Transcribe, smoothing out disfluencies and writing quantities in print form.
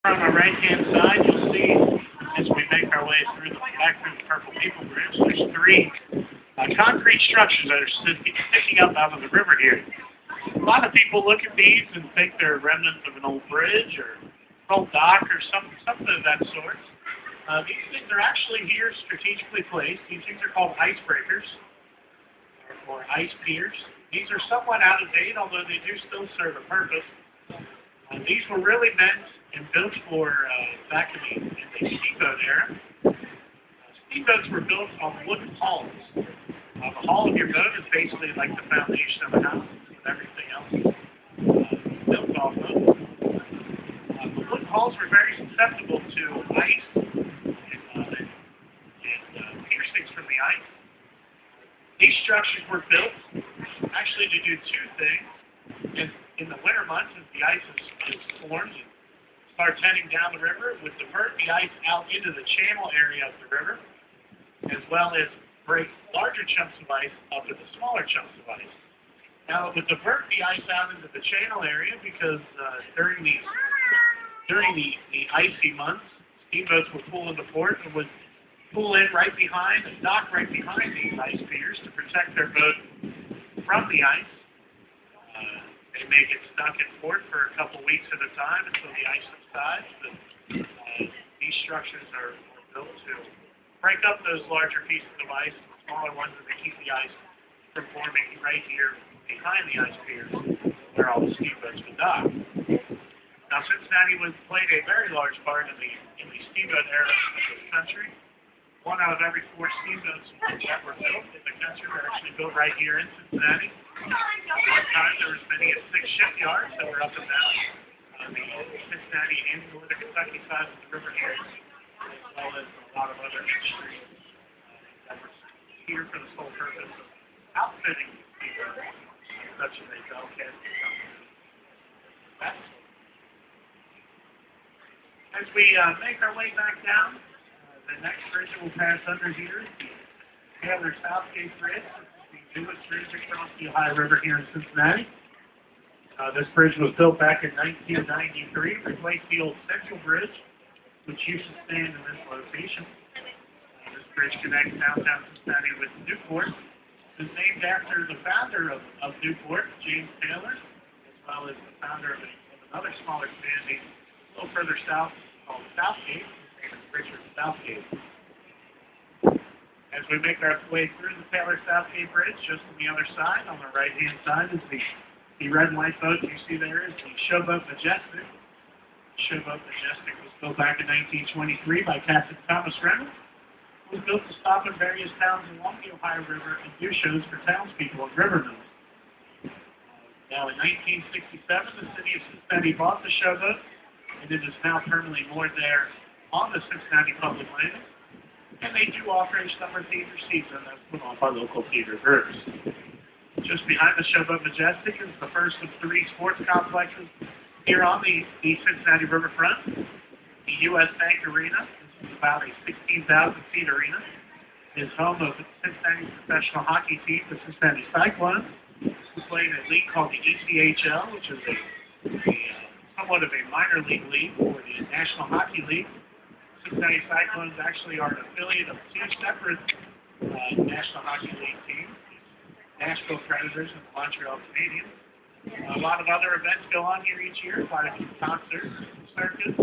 On our right-hand side, you'll see, as we make our way through the Blackberry Purple People Bridge, there's three concrete structures that are sticking up out of the river here. A lot of people look at these and think they're remnants of an old bridge or an old dock or something of that sort. These things are actually here strategically placed. These things are called icebreakers or ice piers. These are somewhat out of date, although they do still serve a purpose. These were really meant and built for back in the steamboat era. Steamboats were built on wooden hulls. The hull of your boat is basically like the foundation of a house, with everything else built off of. The wooden hulls were very susceptible to ice and piercings from the ice. These structures were built actually to do two things. In the winter months, as the ice is formed and starts heading down the river, it would divert the ice out into the channel area of the river, as well as break larger chunks of ice up into smaller chunks of ice. Now, it would divert the ice out into the channel area because during the icy months, steamboats would pull into port and would pull in right behind and dock right behind these ice piers to protect their boat from the ice. They may get stuck in port for a couple weeks at a time until the ice subsides, but these structures are built to break up those larger pieces of ice, the smaller ones, that keep the ice from forming right here behind the ice piers where all the steamboats would dock. Now, Cincinnati played a very large part in the steamboat era of this country. One out of every 4 steamboats that were built in the country were actually built right here in Cincinnati. At one time, there was many as 6 shipyards that were up and down the Cincinnati and the Kentucky side of the river here, as well as a lot of other industries that were here for the sole purpose of outfitting steamboats, such as a bulkhead and something. As we make our way back down, the next bridge that we'll pass under here is the Taylor Southgate Bridge. This is the newest bridge across the Ohio River here in Cincinnati. This bridge was built back in 1993, replaced the old Central Bridge, which used to stand in this location. This bridge connects downtown Cincinnati with Newport. It is named after the founder of Newport, James Taylor, as well as the founder of another smaller community a little further south called Southgate. Richard Southgate. As we make our way through the Taylor Southgate Bridge, just on the other side, on the right-hand side, is the red and white boat you see there is the Showboat Majestic. The Showboat Majestic was built back in 1923 by Captain Thomas Reynolds. It was built to stop in various towns along the Ohio River and do shows for townspeople and river mills. Now, in 1967, the city of Cincinnati bought the Showboat, and it is now permanently moored there on the Cincinnati Public Landing, and they do offer a summer theater season that's put on by local theater groups. Just behind the Showboat Majestic is the first of 3 sports complexes here on the Cincinnati riverfront. The U.S. Bank Arena, this is about a 16,000-seat arena, is home of Cincinnati's professional hockey team, the Cincinnati Cyclones, who play in a league called the ECHL, which is somewhat of a minor league for the National Hockey League. Cincinnati Cyclones actually are an affiliate of 2 separate National Hockey League teams, the Nashville Predators and the Montreal Canadiens. A lot of other events go on here each year, quite a few concerts, circus,